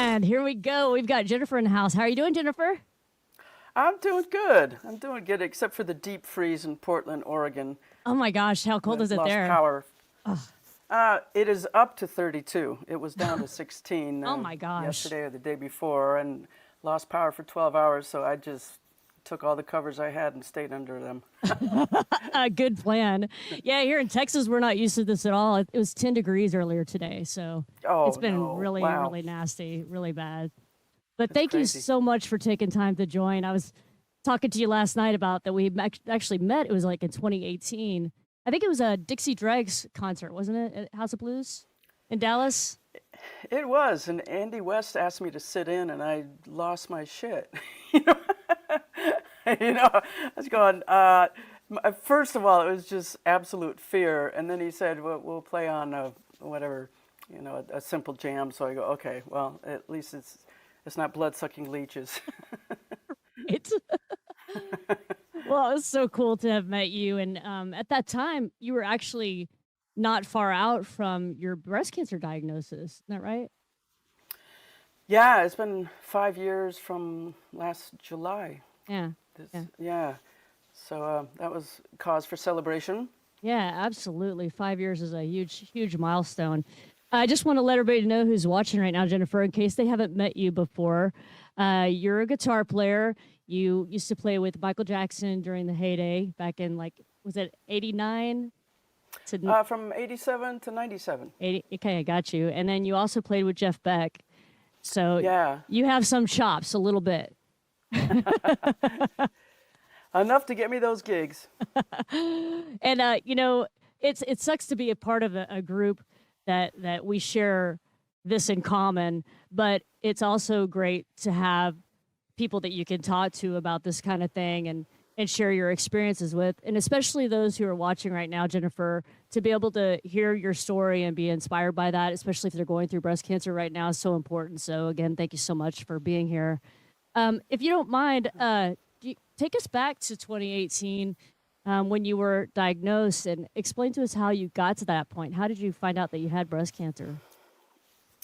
And here we go. We've got Jennifer in the house. How are you doing, Jennifer? I'm doing good. I'm doing good, except for the deep freeze in Portland, Oregon. Oh my gosh, how cold We is it lost there? power. Oh, It is up to 32. It was down to 16 oh my gosh. yesterday or the day before, and lost power for 12 hours. So I just took all the covers I had and stayed under them. A good plan. Yeah, here in Texas, we're not used to this at all. It was 10 degrees earlier today, so it's Oh been no! really, Wow, really nasty, really bad. But that's thank you crazy. so much for taking time to join. I was talking to you last night about that we actually met. It was like in 2018. I think it was a Dixie Dregs concert, wasn't it, at House of Blues in Dallas? It was, and Andy West asked me to sit in, and I lost my shit. you know, I was going. First of all, it was just absolute fear, and then he said, "Well, we'll play on whatever, a simple jam." So I go, "Okay, well, at least it's not blood-sucking leeches." It's Well, it was so cool to have met you. And at that time, you were actually not far out from your breast cancer diagnosis. Isn't that right? Yeah, it's been 5 years from last July. Yeah. This, Yeah. yeah, so that was cause for celebration. Yeah, absolutely. 5 years is a huge, huge milestone. I just want to let everybody know who's watching right now, Jennifer, in case they haven't met you before. You're a guitar player. You used to play with Michael Jackson during the heyday back in like, was it 89 to From 87 to 97. 80? Okay, I got you. And then you also played with Jeff Beck. So Yeah, you have some chops a little bit. enough to get me those gigs. And it sucks to be a part of a group that we share this in common, but it's also great to have people that you can talk to about this kind of thing and share your experiences with, and especially those who are watching right now, Jennifer, to be able to hear your story and be inspired by that, especially if they're going through breast cancer right now, is so important. So again, thank you so much for being here. If you don't mind, take us back to 2018 when you were diagnosed and explain to us how you got to that point. How did you find out that you had breast cancer?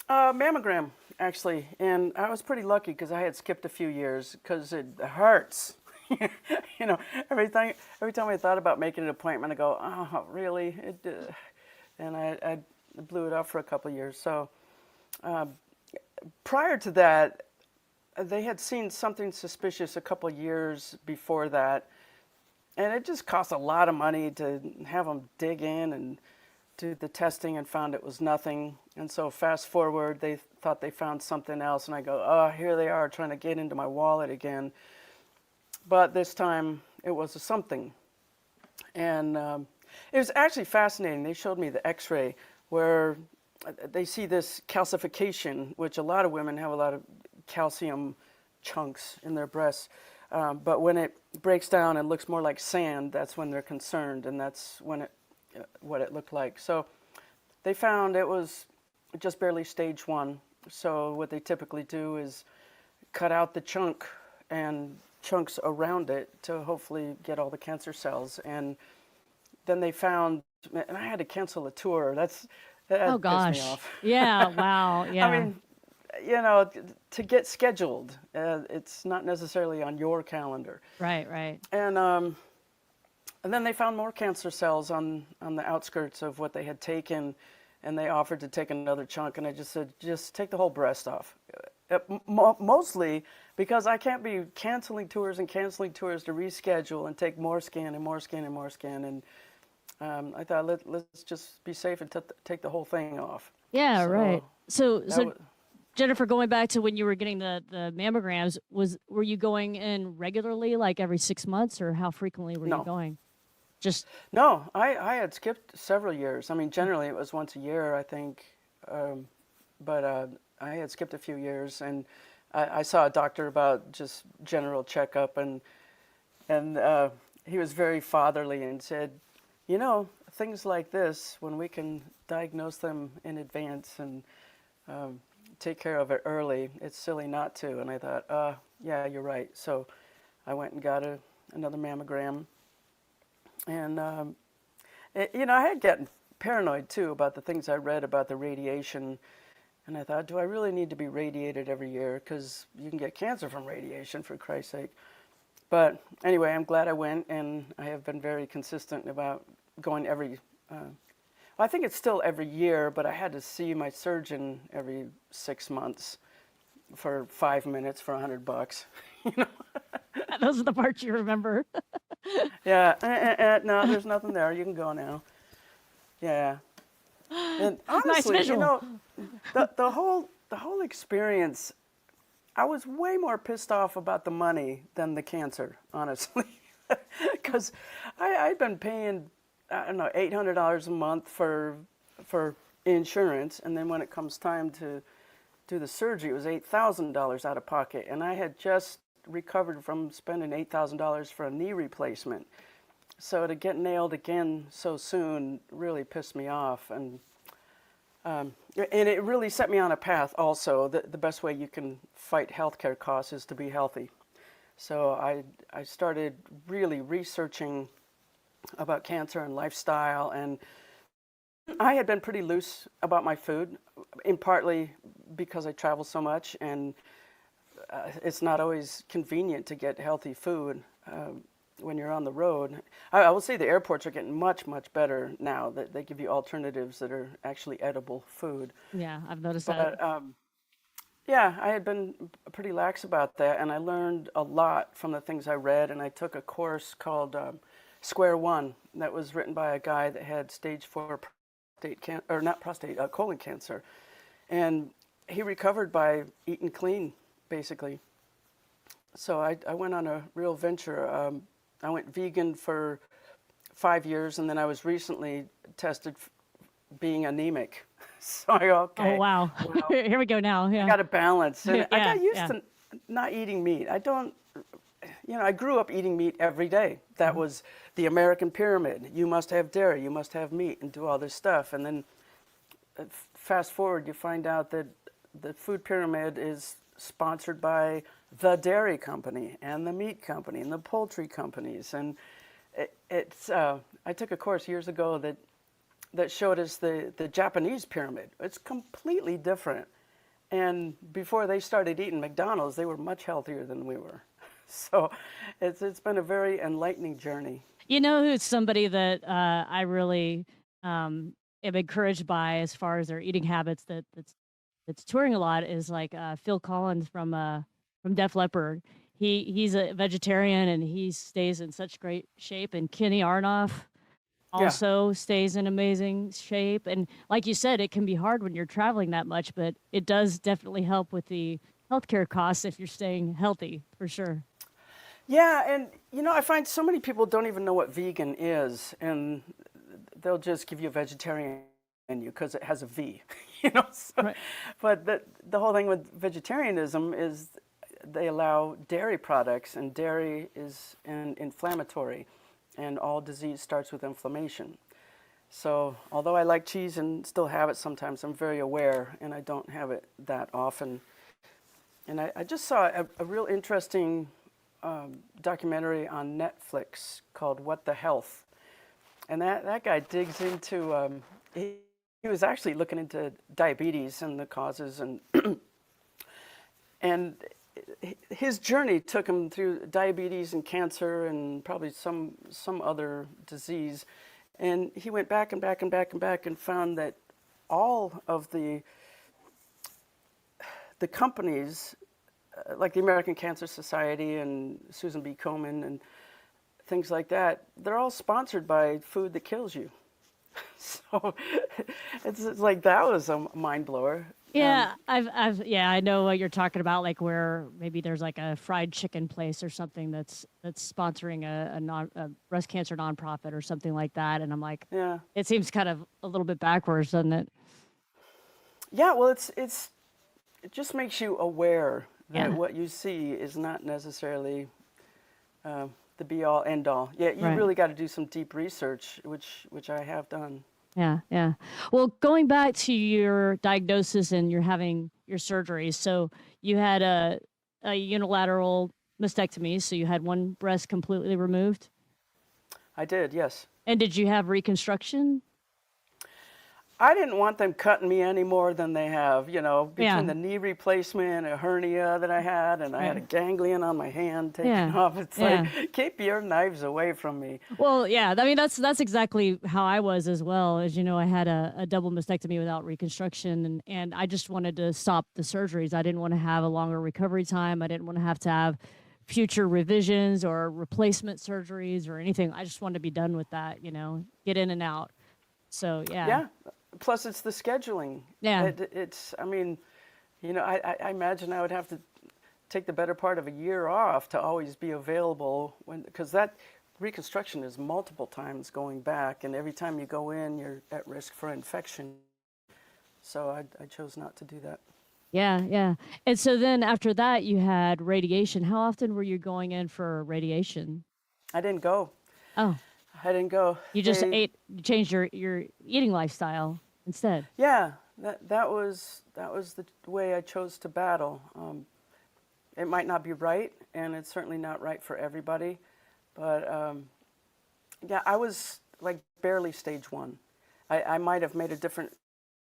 Mammogram, actually, and I was pretty lucky because I had skipped a few years because it hurts. you know, every time I thought about making an appointment, I go, "Oh, really?" And I blew it off for a couple of years. So prior to that, they had seen something suspicious a couple of years before that, and it just cost a lot of money to have them dig in and do the testing and found it was nothing. And so fast forward, they thought they found something else, and I go, oh, here they are trying to get into my wallet again. But this time it was a something. And it was actually fascinating. They showed me the x-ray where they see this calcification, which a lot of women have a lot of calcium chunks in their breasts. But when it breaks down and looks more like sand, that's when they're concerned, and that's when what it looked like. So they found it was just barely stage 1. So what they typically do is cut out the chunk and chunks around it to hopefully get all the cancer cells. And then they found, and I had to cancel a tour. Oh That pissed me gosh. off. Yeah, wow. I Yeah. mean, to get scheduled, it's not necessarily on your calendar. Right, right. And then they found more cancer cells on the outskirts of what they had taken, and they offered to take another chunk, and I just said, just take the whole breast off. Mostly because I can't be canceling tours and canceling tours to reschedule and take more scan and more scan and more scan. And I thought, let's just be safe and take the whole thing off. Yeah, right. So that So was, Jennifer, going back to when you were getting the mammograms, were you going in regularly, like every 6 months, or how frequently were you no. going? Just No, I had skipped several years. I mean, generally it was once a year, I think, but I had skipped a few years, and I saw a doctor about just general checkup, and he was very fatherly and said, things like this, when we can diagnose them in advance and take care of it early, it's silly not to. And I thought, yeah, you're right. So I went and got another mammogram. And, I had gotten paranoid too about the things I read about the radiation. And I thought, do I really need to be radiated every year? Because you can get cancer from radiation, for Christ's sake. But anyway, I'm glad I went, and I have been very consistent about going every. I think it's still every year, but I had to see my surgeon every 6 months for 5 minutes for $100. You know? Those are the parts you remember. Yeah. No, there's nothing there. You can go now. Yeah. And Nice honestly, visual. the whole experience, I was way more pissed off about the money than the cancer, honestly, because I'd been paying, I don't know, $800 a month for insurance, and then when it comes time to do the surgery, it was $8,000 out of pocket, and I had just recovered from spending $8,000 for a knee replacement. So to get nailed again so soon really pissed me off, and it really set me on a path also. The best way you can fight healthcare costs is to be healthy. So I started really researching about cancer and lifestyle, and I had been pretty loose about my food, in partly because I travel so much, and it's not always convenient to get healthy food when you're on the road. I will say the airports are getting much, much better now that they give you alternatives that are actually edible food. Yeah, I've noticed that. But yeah, I had been pretty lax about that, and I learned a lot from the things I read. And I took a course called Square One that was written by a guy that had stage 4 prostate cancer, or not prostate, colon cancer, and he recovered by eating clean, basically. So I went on a real venture. I went vegan for 5 years, and then I was recently tested being anemic. So I go, Oh okay, wow. well, Here we go now. I Yeah. got to balance. And I Yeah. got used Yeah. to not eating meat. I don't, I grew up eating meat every day. That was the American pyramid. You must have dairy, you must have meat, and do all this stuff. And then fast forward, you find out that the food pyramid is sponsored by the dairy company and the meat company and the poultry companies. And I took a course years ago that showed us the Japanese pyramid. It's completely different. And before they started eating McDonald's, they were much healthier than we were. So it's been a very enlightening journey. You know who's somebody that I really am encouraged by as far as their eating habits that's touring a lot is like Phil Collins from Def Leppard. He's a vegetarian and he stays in such great shape. And Kenny Arnoff Yeah. also stays in amazing shape. And like you said, it can be hard when you're traveling that much, but it does definitely help with the healthcare costs if you're staying healthy for sure. Yeah, and I find so many people don't even know what vegan is, and they'll just give you a vegetarian menu because it has a V, So, Right. but the whole thing with vegetarianism is they allow dairy products, and dairy is an inflammatory, and all disease starts with inflammation. So, although I like cheese and still have it sometimes, I'm very aware, and I don't have it that often. And I just saw a real interesting documentary on Netflix called What the Health. And that guy digs into, he was actually looking into diabetes and the causes, and his journey took him through diabetes and cancer and probably some other disease. And he went back and back and back and back and found that all of the companies, like the American Cancer Society and Susan B. Komen and things like that, they're all sponsored by food that kills you. So it's like that was a mind blower. Yeah, yeah, I know what you're talking about, like where maybe there's like a fried chicken place or something that's sponsoring a breast cancer nonprofit or something like that, and I'm like, Yeah, it seems kind of a little bit backwards, doesn't it? yeah. Well, it just makes you aware that Yeah, what you see is not necessarily the be all end all. Yeah, you right. really got to do some deep research, which I have done. Yeah, yeah. Well, going back to your diagnosis and you're having your surgery, so you had a unilateral mastectomy, so you had one breast completely removed. I did, yes. And did you have reconstruction? I didn't want them cutting me any more than they have, between Yeah. the knee replacement, a hernia that I had, and I had a Right. ganglion on my hand taken Yeah. off. It's like, Yeah. keep your knives away from me. Well, yeah. I mean, that's exactly how I was as well. As you know, I had a double mastectomy without reconstruction, and I just wanted to stop the surgeries. I didn't want to have a longer recovery time. I didn't want to have future revisions or replacement surgeries or anything. I just wanted to be done with that. Get in and out. So yeah. Yeah. Plus, it's the scheduling. Yeah. I mean, I imagine I would have to take the better part of a year off to always be available because that reconstruction is multiple times going back, and every time you go in, you're at risk for infection. So I chose not to do that. Yeah, yeah. And so then after that, you had radiation. How often were you going in for radiation? I didn't go. Oh, I didn't go. you just you changed your eating lifestyle instead. Yeah, that was the way I chose to battle. It might not be right, and it's certainly not right for everybody, but yeah, I was like barely stage 1. I might have made a different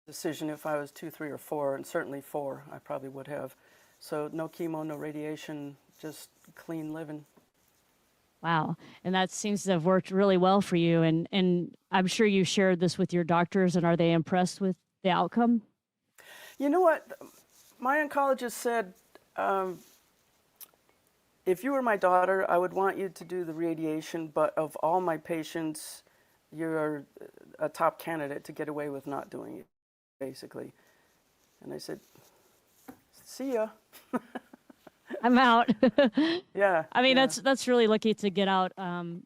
decision if I was 2, 3, or 4, and certainly 4, I probably would have. So no chemo, no radiation, just clean living. Wow. And that seems to have worked really well for you. And I'm sure you shared this with your doctors, and are they impressed with the outcome? You know what? My oncologist said, if you were my daughter, I would want you to do the radiation, but of all my patients, you're a top candidate to get away with not doing it, basically. And I said, see ya. I'm out. Yeah. I mean, yeah. that's really lucky to get out from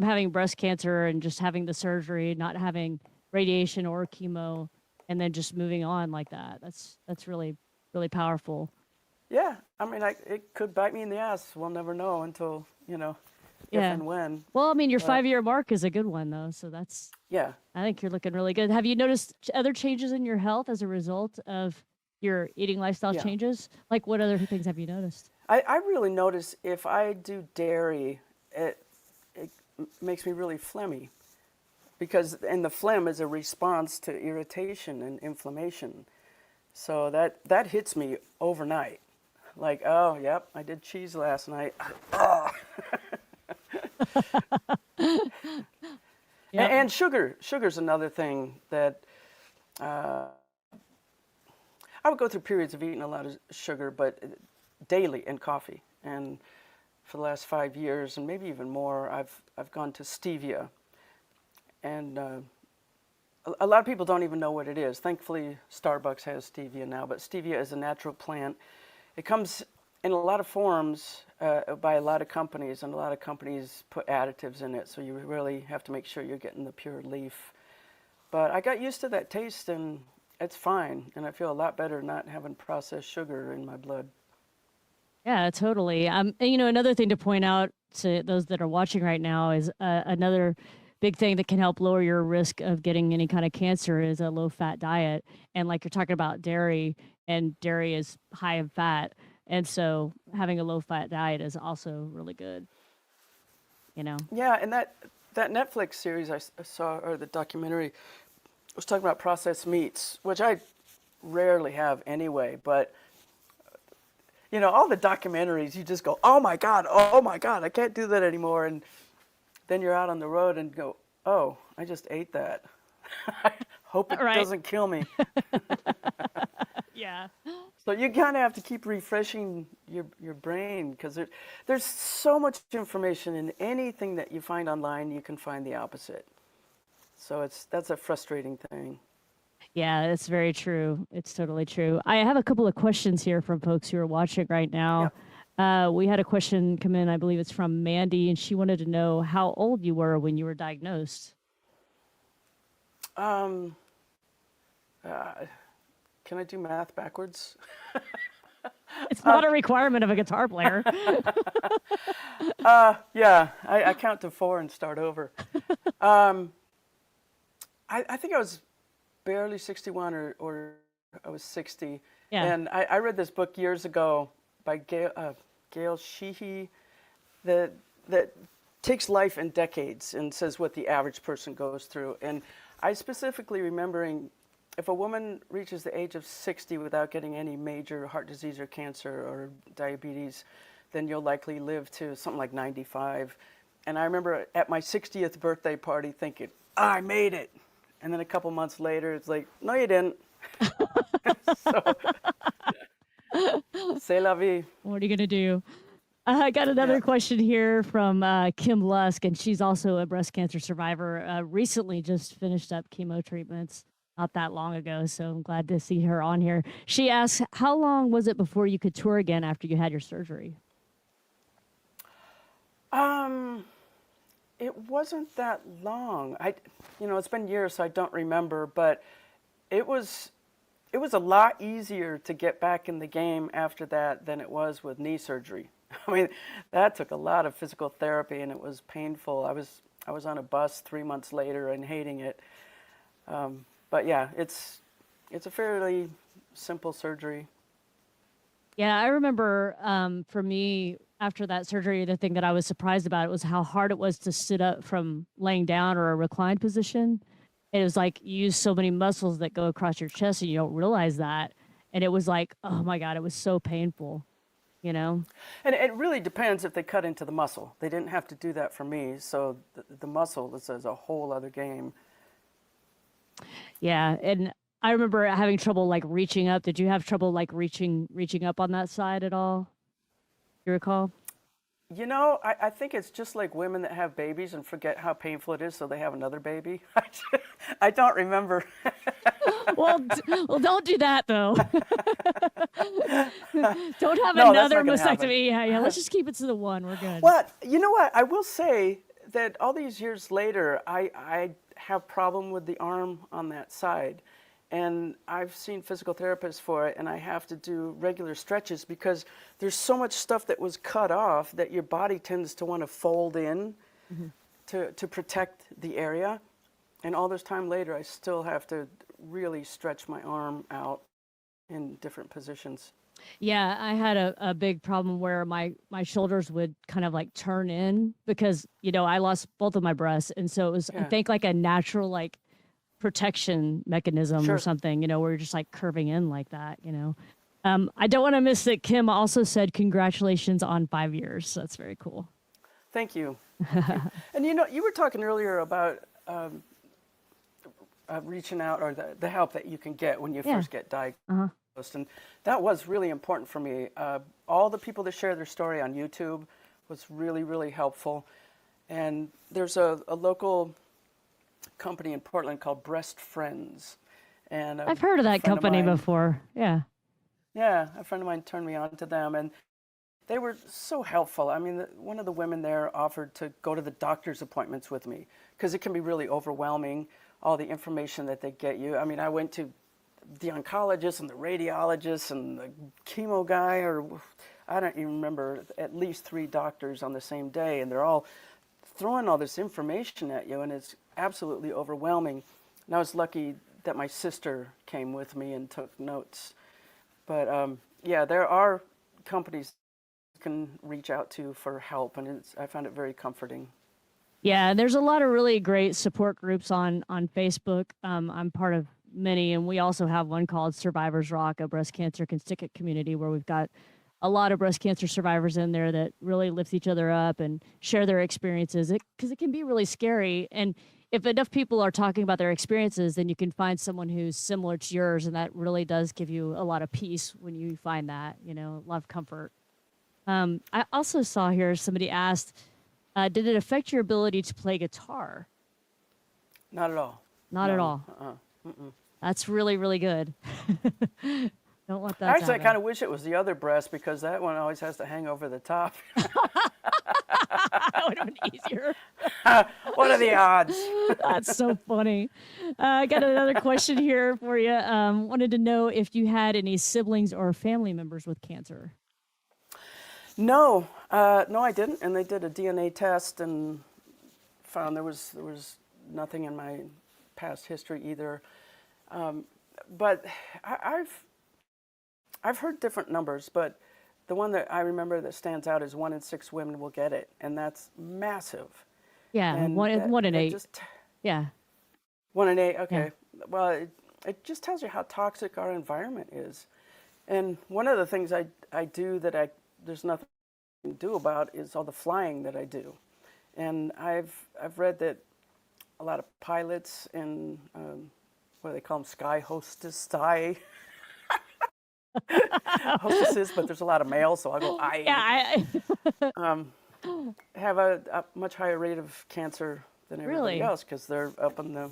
having breast cancer and just having the surgery, not having radiation or chemo, and then just moving on like that. That's really really powerful. Yeah. I mean, it could bite me in the ass. We'll never know until, if Yeah. and when. Well, I mean, your But 5-year mark is a good one though, so yeah. I think you're looking really good. Have you noticed other changes in your health as a result of your eating lifestyle Yeah. changes? Like what other things have you noticed? I really notice if I do dairy, it makes me really phlegmy and the phlegm is a response to irritation and inflammation. So that hits me overnight. Like, oh, yep, I did cheese last night. Oh. Yep. And sugar's another thing that I would go through periods of eating a lot of sugar, but daily in coffee. And for the last 5 years, and maybe even more, I've gone to stevia. And a lot of people don't even know what it is. Thankfully, Starbucks has stevia now, but stevia is a natural plant. It comes in a lot of forms by a lot of companies, and a lot of companies put additives in it, so you really have to make sure you're getting the pure leaf. But I got used to that taste, and it's fine, and I feel a lot better not having processed sugar in my blood. Yeah, totally. And, another thing to point out to those that are watching right now is another big thing that can help lower your risk of getting any kind of cancer is a low fat diet. And like you're talking about dairy, and dairy is high in fat. And so having a low fat diet is also really good, you know? Yeah, and that Netflix series I saw, or the documentary, was talking about processed meats, which I rarely have anyway, but all the documentaries, you just go, oh my God, I can't do that anymore. And then you're out on the road and go, oh, I just ate that. I hope it Right. doesn't kill me. Yeah. So you kind of have to keep refreshing your brain because there's so much information in anything that you find online, you can find the opposite. So that's a frustrating thing. Yeah, it's very true. It's totally true. I have a couple of questions here from folks who are watching right now. Yep. We had a question come in, I believe it's from Mandy, and she wanted to know how old you were when you were diagnosed. Um, uh, can I do math backwards? It's not a requirement of a guitar player. Yeah, I count to 4 and start over. I think I was barely 61 or I was 60. Yeah. And I read this book years ago by Gail Sheehy that takes life in decades and says what the average person goes through. And I specifically remembering if a woman reaches the age of 60 without getting any major heart disease or cancer or diabetes, then you'll likely live to something like 95. And I remember at my 60th birthday party thinking, I made it. And then a couple months later, it's like, no, you didn't. So, c'est la vie. What are you gonna do? I got Yeah. another question here from Kim Lusk, and she's also a breast cancer survivor. Recently, just finished up chemo treatments not that long ago, so I'm glad to see her on here. She asks, "How long was it before you could tour again after you had your surgery?" Um, it wasn't that long. It's been years, so I don't remember, but it was it was a lot easier to get back in the game after that than it was with knee surgery. I mean, that took a lot of physical therapy and it was painful. I was on a bus 3 months later and hating it. But yeah, it's a fairly simple surgery. Yeah, I remember for me after that surgery, the thing that I was surprised about it was how hard it was to sit up from laying down or a reclined position. It was like you use so many muscles that go across your chest and you don't realize that. And it was like, oh my God, it was so painful, you know? And it really depends if they cut into the muscle. They didn't have to do that for me, so the muscle is a whole other game. Yeah. And I remember having trouble like reaching up. Did you have trouble like reaching up on that side at all? You recall? I think it's just like women that have babies and forget how painful it is, so they have another baby. I don't remember. Well, don't do that though. Don't have No, that's another not going to happen. mastectomy. Yeah, yeah. Let's just keep it to the one. We're good. Well, you know what? I will say that all these years later, I have problem with the arm on that side. And I've seen physical therapists for it, and I have to do regular stretches because there's so much stuff that was cut off that your body tends to want to fold in Mhm. to protect the area. And all this time later, I still have to really stretch my arm out in different positions. Yeah, I had a big problem where my shoulders would kind of like turn in because I lost both of my breasts, and so it was I Yeah, think like a natural like protection mechanism or sure. something, where you're just like curving in like that. I don't want to miss that Kim also said congratulations on 5 years. That's very cool. Thank you. Thank you. And you were talking earlier about reaching out or the help that you can get when you Yeah. first get diagnosed. Uh-huh. And that was really important for me. All the people that share their story on YouTube was really, really helpful. And there's a local company in Portland called Breast Friends. And I've heard of a that friend of company mine, before. Yeah. yeah, a friend of mine turned me on to them. And they were so helpful. I mean, one of the women there offered to go to the doctor's appointments with me because it can be really overwhelming, all the information that they get you. I mean, I went to the oncologist and the radiologist and the chemo guy, or I don't even remember, at least 3 doctors on the same day, and they're all throwing all this information at you, and it's absolutely overwhelming. And I was lucky that my sister came with me and took notes. But yeah, there are companies you can reach out to for help, and I found it very comforting. Yeah, there's a lot of really great support groups on Facebook. I'm part of many, and we also have one called Survivors Rock, a breast cancer constituent community where we've got a lot of breast cancer survivors in there that really lift each other up and share their experiences. Because it can be really scary, and if enough people are talking about their experiences, then you can find someone who's similar to yours, and that really does give you a lot of peace when you find that, a lot of comfort. I also saw here somebody asked, did it affect your ability to play guitar? Not at all. Not at No. all. That's really, really good. Don't want that to Actually, I happen. kind of wish it was the other breast because that one always has to hang over the top. That would have been easier. What are the odds? That's so funny. I got another question here for you. Wanted to know if you had any siblings or family members with cancer. No, no, I didn't. And they did a DNA test and found there was nothing in my past history either. But I've heard different numbers, but the one that I remember that stands out is 1 in 6 women will get it, and that's massive. Yeah, And one in that eight. just Yeah. 1 in 8. Yeah. Okay. Well, it just tells you how toxic our environment is. And one of the things I do that there's nothing to do about is all the flying that I do. And I've read that a lot of pilots and what do they call them, sky hostesses, but there's a lot of males, so I'll go Yeah, have a much higher rate of cancer than everybody really? else because they're up in the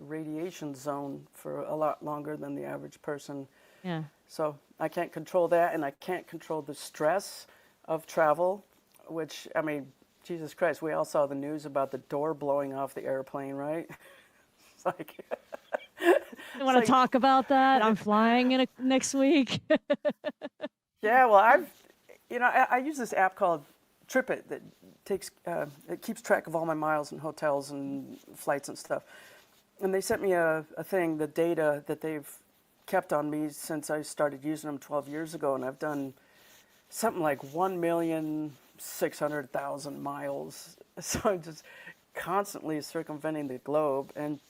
radiation zone for a lot longer than the average person. Yeah. So I can't control that, and I can't control the stress of travel, which, I mean, Jesus Christ, we all saw the news about the door blowing off the airplane, right? It's like, You want to talk about that? I'm flying next week. yeah, well, I use this app called TripIt that it keeps track of all my miles and hotels and flights and stuff. And they sent me a thing, the data that they've kept on me since I started using them 12 years ago, and I've done something like 1,600,000 miles. So I'm just constantly circumventing the globe. And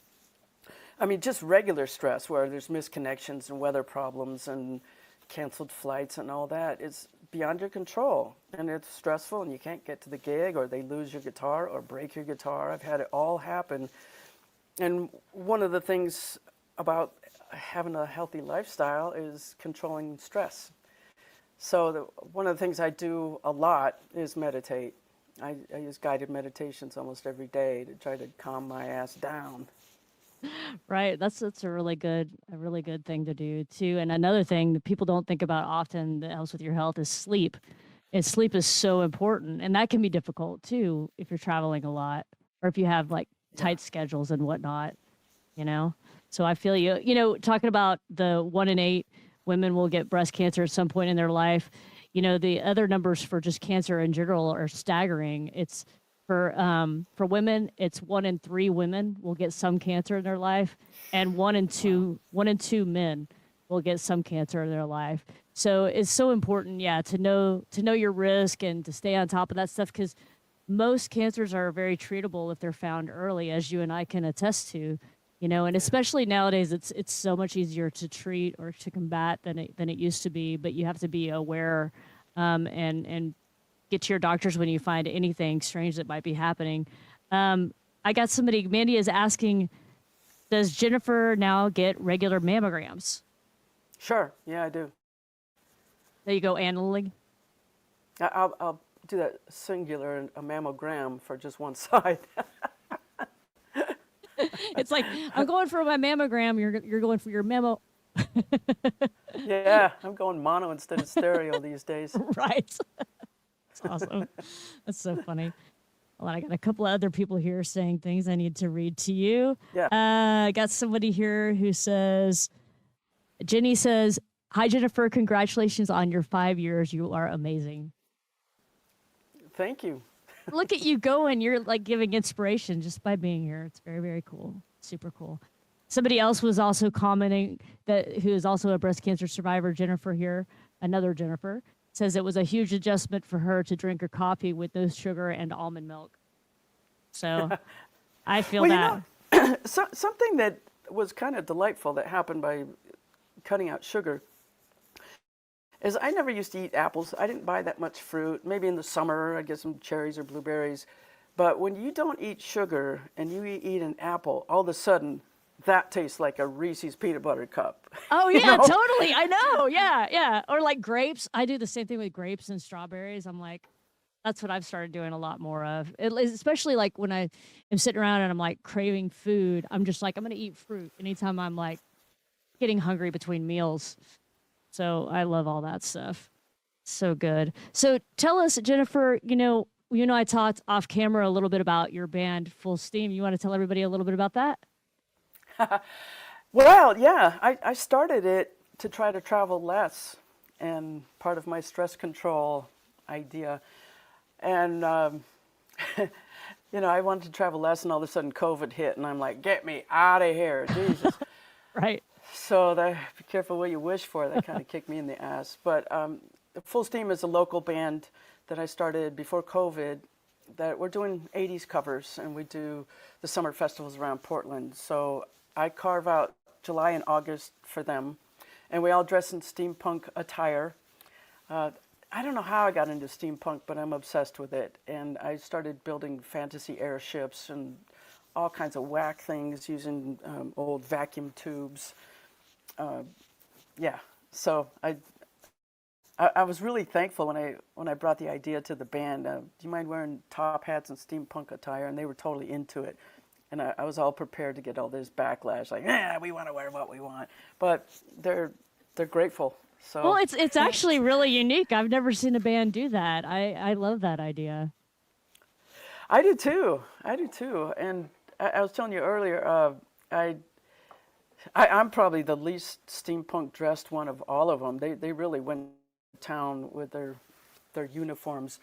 I mean, just regular stress where there's misconnections and weather problems and canceled flights and all that is beyond your control. And it's stressful, and you can't get to the gig, or they lose your guitar or break your guitar. I've had it all happen. And one of the things about having a healthy lifestyle is controlling stress. So one of the things I do a lot is meditate. I use guided meditations almost every day to try to calm my ass down. Right. That's a really good thing to do too. And another thing that people don't think about often that helps with your health is sleep. And sleep is so important, and that can be difficult too if you're traveling a lot or if you have like Yeah. tight schedules and whatnot. You know. So I feel you. Talking about the 1 in 8 women will get breast cancer at some point in their life. The other numbers for just cancer in general are staggering. It's for women, it's 1 in 3 women will get some cancer in their life, and one in Wow. two 1 in 2 men will get some cancer in their life. So it's so important, yeah, to know your risk and to stay on top of that stuff because most cancers are very treatable if they're found early, as you and I can attest to. And especially nowadays, it's so much easier to treat or to combat than it used to be. But you have to be aware, and get to your doctors when you find anything strange that might be happening. I got somebody. Mandy is asking, does Jennifer now get regular mammograms? Sure. Yeah, I do. There you go, annually. I'll do that singular, a mammogram for just one side. It's like I'm going for my mammogram. You're going for your memo, Yeah, I'm going mono instead of stereo these days. right? That's awesome. That's so funny. Well, I got a couple of other people here saying things I need to read to you. Yeah. I got somebody here who says, Jenny says, "Hi Jennifer, congratulations on your 5 years. You are amazing." Thank you. Look at you going. You're like giving inspiration just by being here. It's very, very cool. Super cool. Somebody else was also commenting who is also a breast cancer survivor, Jennifer here, another Jennifer, says it was a huge adjustment for her to drink her coffee with no sugar and almond milk. So I feel Well, that. something that was kind of delightful that happened by cutting out sugar is I never used to eat apples. I didn't buy that much fruit. Maybe in the summer I get some cherries or blueberries. But when you don't eat sugar and you eat an apple, all of a sudden that tastes like a Reese's peanut butter cup. Oh You yeah, know? totally. I know. Yeah, yeah. Or like grapes. I do the same thing with grapes and strawberries. I'm like, that's what I've started doing a lot more of. Especially like when I am sitting around and I'm like craving food. I'm just like, I'm gonna eat fruit anytime I'm like getting hungry between meals. So I love all that stuff. So good. So tell us, Jennifer, I talked off camera a little bit about your band Full Steam. You want to tell everybody a little bit about that? Well, yeah, I started it to try to travel less, and part of my stress control idea. And, I wanted to travel less, and all of a sudden COVID hit, and I'm like, get me out of here, Jesus. Right. So be careful what you wish for. That kind of kicked me in the ass. But Full Steam is a local band that I started before COVID that we're doing 80s covers, and we do the summer festivals around Portland. So I carve out July and August for them, and we all dress in steampunk attire. I don't know how I got into steampunk, but I'm obsessed with it. And I started building fantasy airships and all kinds of whack things using old vacuum tubes. Yeah, so I was really thankful when I brought the idea to the band. Do you mind wearing top hats and steampunk attire? And they were totally into it. And I was all prepared to get all this backlash, like, we want to wear what we want. But they're grateful. So Well, it's actually really unique. I've never seen a band do that. I love that idea. I do too. I do too. And I was telling you earlier, I'm probably the least steampunk dressed one of all of them. They really went to town with their uniforms.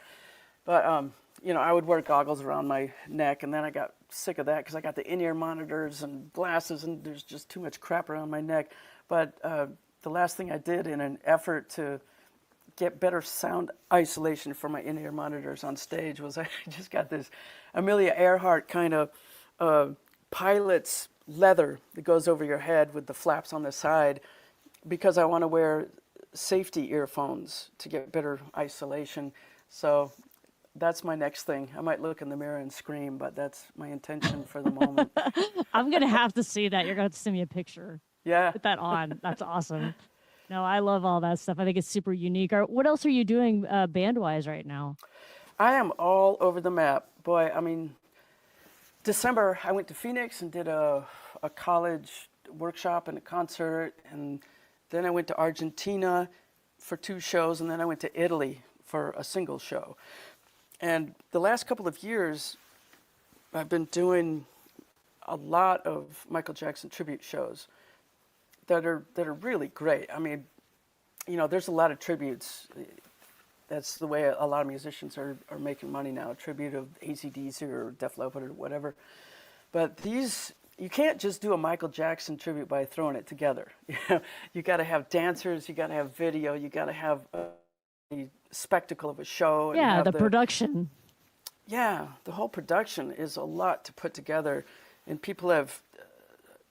But I would wear goggles around my neck, and then I got sick of that because I got the in-ear monitors and glasses, and there's just too much crap around my neck. But the last thing I did in an effort to get better sound isolation for my in-ear monitors on stage was I just got this Amelia Earhart kind of pilot's leather that goes over your head with the flaps on the side, because I want to wear safety earphones to get better isolation. So that's my next thing. I might look in the mirror and scream, but that's my intention for the moment. I'm gonna have to see that. You're gonna have to send me a picture. Yeah. Put that on. That's awesome. No, I love all that stuff. I think it's super unique. What else are you doing band-wise right now? I am all over the map. Boy, I mean, December, I went to Phoenix and did a college workshop and a concert. And then I went to Argentina for 2 shows. And then I went to Italy for a single show. And the last couple of years, I've been doing a lot of Michael Jackson tribute shows that are really great. I mean, there's a lot of tributes. That's the way a lot of musicians are making money now, a tribute of AC/DC or Def Leppard or whatever. But these, you can't just do a Michael Jackson tribute by throwing it together. You got to have dancers, you got to have video, you got to have the spectacle of a show. And Yeah, have the production. Yeah, the whole production is a lot to put together. And people have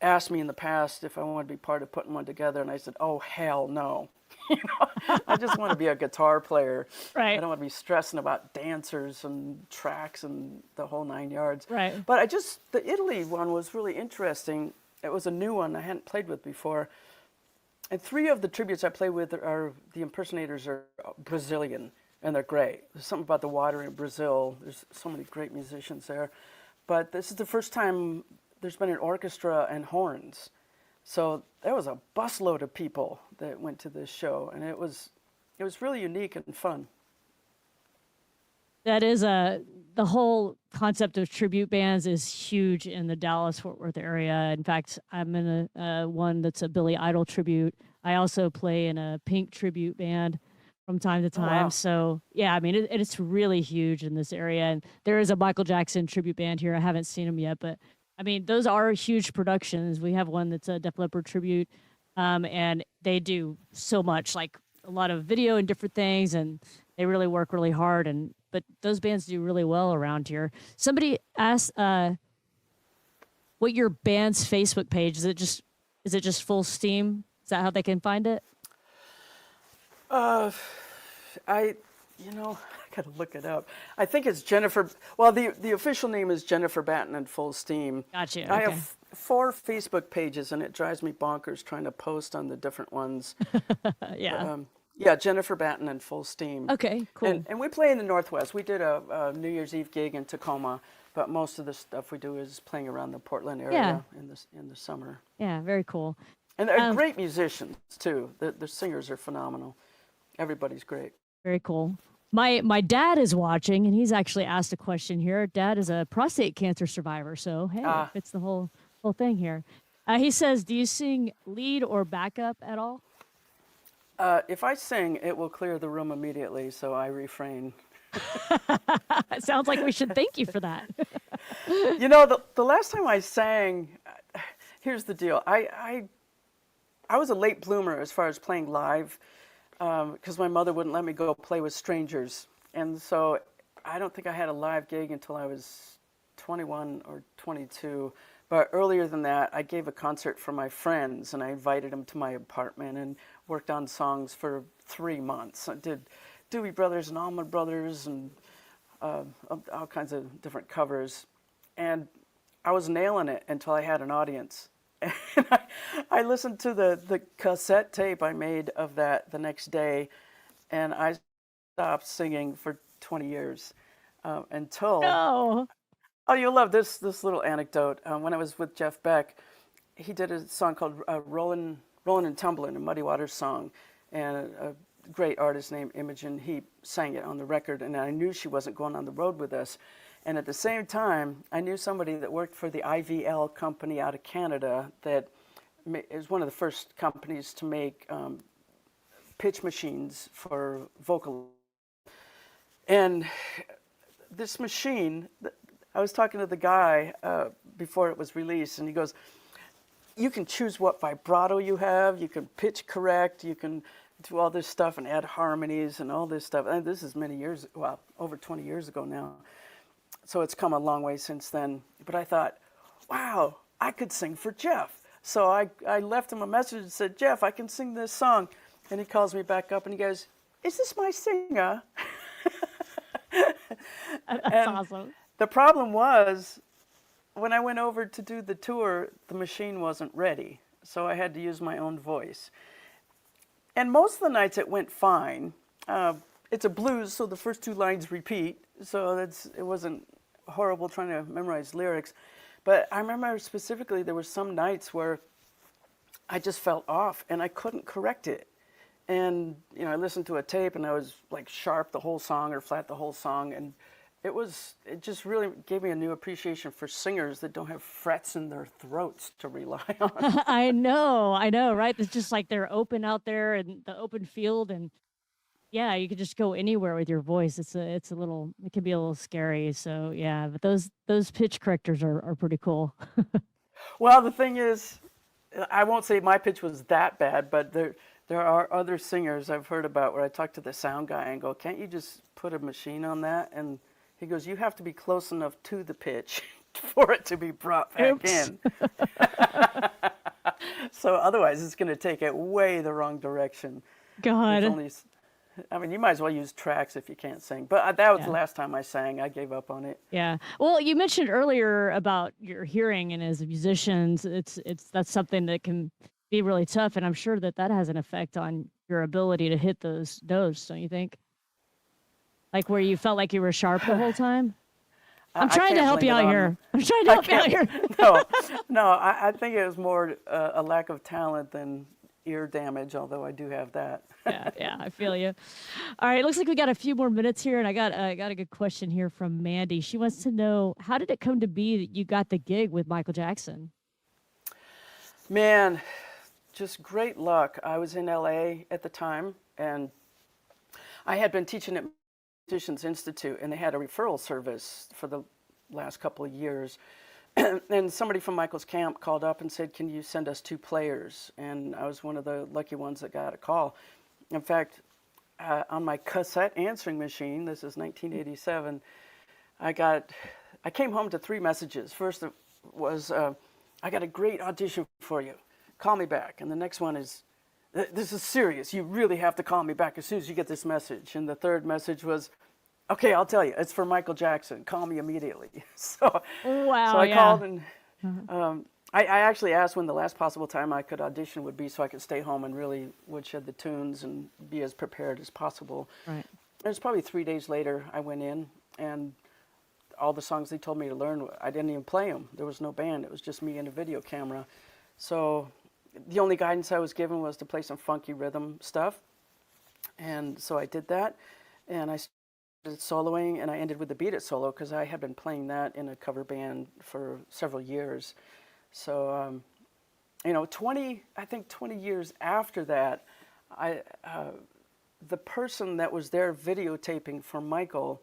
asked me in the past if I want to be part of putting one together, and I said, oh, hell no. I just want to be a guitar player. Right. I don't want to be stressing about dancers and tracks and the whole 9 yards. Right. But the Italy one was really interesting. It was a new one I hadn't played with before. And 3 of the tributes I play with the impersonators are Brazilian, and they're great. There's something about the water in Brazil. There's so many great musicians there. But this is the first time there's been an orchestra and horns. So there was a busload of people that went to this show, and it was really unique and fun. That is the whole concept of tribute bands is huge in the Dallas-Fort Worth area. In fact, I'm in a one that's a Billy Idol tribute. I also play in a Pink tribute band from time to time. Wow. So yeah, I mean it's really huge in this area. And there is a Michael Jackson tribute band here. I haven't seen them yet, but I mean those are huge productions. We have one that's a Def Leppard tribute, and they do so much, like a lot of video and different things, and they really work really hard. But those bands do really well around here. Somebody asked what your band's Facebook page is. It just Full Steam? Is that how they can find it? I gotta look it up. I think it's Jennifer. Well, the official name is Jennifer Batten and Full Steam. Gotcha. I Okay. have 4 Facebook pages, and it drives me bonkers trying to post on the different ones. Yeah. Yeah, Jennifer Batten and Full Steam. Okay. Cool. And we play in the Northwest. We did a New Year's Eve gig in Tacoma, but most of the stuff we do is playing around the Portland area in the summer. Yeah. Very cool. And they're great musicians too. The singers are phenomenal. Everybody's great. Very cool. My dad is watching, and he's actually asked a question here. Dad is a prostate cancer survivor, so hey, it fits the whole thing here. He says, "Do you sing lead or backup at all?" If I sing, it will clear the room immediately, so I refrain. It sounds like we should thank you for that. The last time I sang, here's the deal. I was a late bloomer as far as playing live, because my mother wouldn't let me go play with strangers. And so I don't think I had a live gig until I was 21 or 22. But earlier than that, I gave a concert for my friends and I invited them to my apartment and worked on songs for 3 months. I did Doobie Brothers and Allman Brothers and all kinds of different covers. And I was nailing it until I had an audience. And I listened to the cassette tape I made of that the next day, and I stopped singing for 20 years until. No. Oh, you'll love this little anecdote. When I was with Jeff Beck, he did a song called "Rollin' and Tumblin'," a Muddy Waters song, and a great artist named Imogen Heap sang it on the record. And I knew she wasn't going on the road with us. And at the same time, I knew somebody that worked for the IVL company out of Canada that is one of the first companies to make pitch machines for vocal. And this machine, I was talking to the guy before it was released, and he goes, you can choose what vibrato you have, you can pitch correct, you can do all this stuff and add harmonies and all this stuff. And this is many years, well, over 20 years ago now. So it's come a long way since then. But I thought, wow, I could sing for Jeff. So I left him a message and said, Jeff, I can sing this song. And he calls me back up and he goes, is this my singer? That's awesome. The problem was, when I went over to do the tour, the machine wasn't ready. So I had to use my own voice. And most of the nights it went fine. It's a blues, so the first 2 lines repeat. So it wasn't horrible trying to memorize lyrics. But I remember specifically there were some nights where I just felt off and I couldn't correct it. And I listened to a tape and I was like sharp the whole song or flat the whole song, and it just really gave me a new appreciation for singers that don't have frets in their throats to rely on. I know, right? It's just like they're open out there in the open field, and yeah, you could just go anywhere with your voice. It can be a little scary. So yeah, but those pitch correctors are pretty cool. Well, the thing is, I won't say my pitch was that bad, but there are other singers I've heard about where I talk to the sound guy and go, can't you just put a machine on that? And he goes, you have to be close enough to the pitch for it to be brought back Oops. in. So otherwise it's going to take it way the wrong direction. God. You might as well use tracks if you can't sing. But that was the last time I sang. I gave up on it. Yeah. Well, you mentioned earlier about your hearing, and as musicians, that's something that can be really tough, and I'm sure that has an effect on your ability to hit those notes, don't you think? Like where you felt like you were sharp the whole time? I'm trying to help you out here. I'm trying to help you out here. No, I think it was more a lack of talent than ear damage, although I do have that. Yeah, I feel you. All right, looks like we got a few more minutes here, and I got a good question here from Mandy. She wants to know, how did it come to be that you got the gig with Michael Jackson? Man, just great luck. I was in LA at the time, and I had been teaching at Musicians Institute, and they had a referral service for the last couple of years. And somebody from Michael's camp called up and said, can you send us 2 players? And I was one of the lucky ones that got a call. In fact, on my cassette answering machine, this is 1987, I came home to 3 messages. First was, I got a great audition for you. Call me back. And the next one is, this is serious. You really have to call me back as soon as you get this message. And the third message was, okay, I'll tell you. It's for Michael Jackson. Call me immediately. So I called, and I actually asked when the last possible time I could audition would be so I could stay home and really woodshed the tunes and be as prepared as possible. Right. It was probably 3 days later I went in, and all the songs they told me to learn, I didn't even play them. There was no band. It was just me and a video camera. So the only guidance I was given was to play some funky rhythm stuff. And so I did that, and I started soloing, and I ended with the Beat It solo because I had been playing that in a cover band for several years. So, 20 years after that, the person that was there videotaping for Michael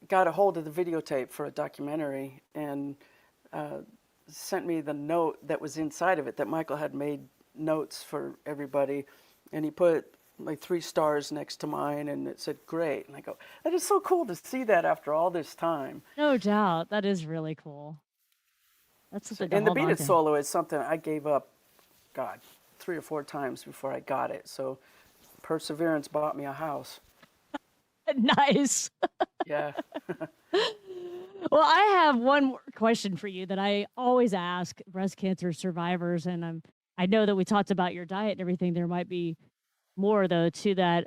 got a hold of the videotape for a documentary and sent me the note that was inside of it, that Michael had made notes for everybody, and he put like 3 stars next to mine, and it said great. And I go, that is so cool to see that after all this time. No doubt. That is really cool. That's So, something to and the hold beat on it to. solo is something I gave up, God, 3 or 4 times before I got it. So perseverance bought me a house. Nice. Yeah. Well, I have one more question for you that I always ask breast cancer survivors, and I know that we talked about your diet and everything. There might be more though to that.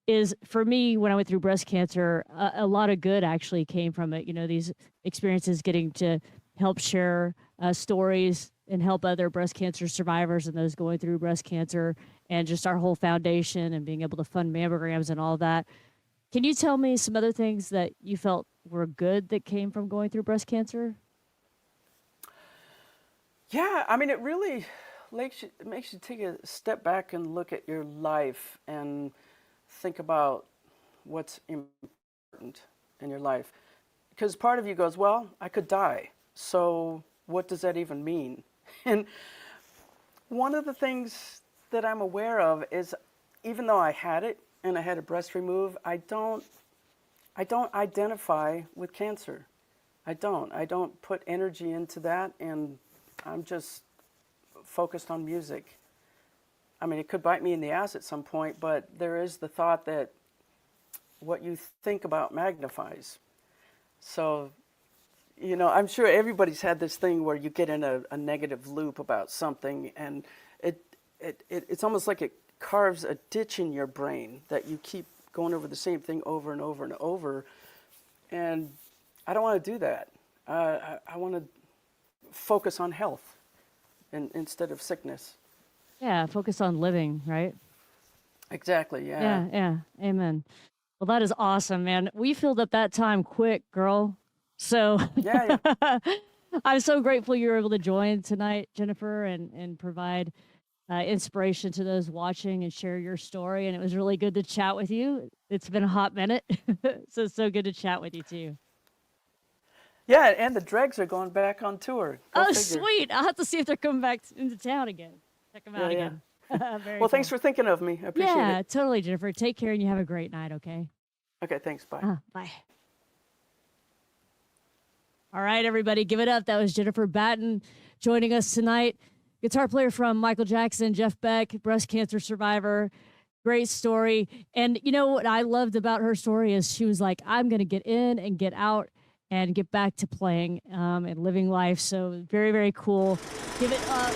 Is for me when I went through breast cancer, a lot of good actually came from it. You know, these experiences, getting to help share stories and help other breast cancer survivors and those going through breast cancer, and just our whole foundation and being able to fund mammograms and all that. Can you tell me some other things that you felt were good that came from going through breast cancer? Yeah, I mean, it really makes you take a step back and look at your life and think about what's important in your life. Because part of you goes, well, I could die. So what does that even mean? And one of the things that I'm aware of is even though I had it and I had a breast remove, I don't identify with cancer. I don't. I don't put energy into that, and I'm just focused on music. I mean, it could bite me in the ass at some point, but there is the thought that what you think about magnifies. So, I'm sure everybody's had this thing where you get in a negative loop about something, and it's almost like it carves a ditch in your brain that you keep going over the same thing over and over and over. And I don't want to do that. I want to focus on health instead of sickness. Yeah, focus on living, right? Exactly, yeah. Yeah, yeah. Amen. Well, that is awesome, man. We filled up that time quick, girl. So Yeah, yeah. I'm so grateful you were able to join tonight, Jennifer, and provide inspiration to those watching and share your story. And it was really good to chat with you. It's been a hot minute. So it's so good to chat with you too. Yeah, and the Dregs are going back on tour. Go Oh, figure. sweet. I'll have to see if they're coming back into town again. Check them Yeah, out yeah. again. Very Well, thanks cool. for thinking of me. I appreciate Yeah, it. totally, Jennifer. Take care and you have a great night, okay? Okay, thanks. Bye. Bye. All right, everybody, give it up. That was Jennifer Batten joining us tonight. Guitar player from Michael Jackson, Jeff Beck, breast cancer survivor. Great story. And you know what I loved about her story is she was like, I'm going to get in and get out and get back to playing and living life. So very, very cool. Give it up.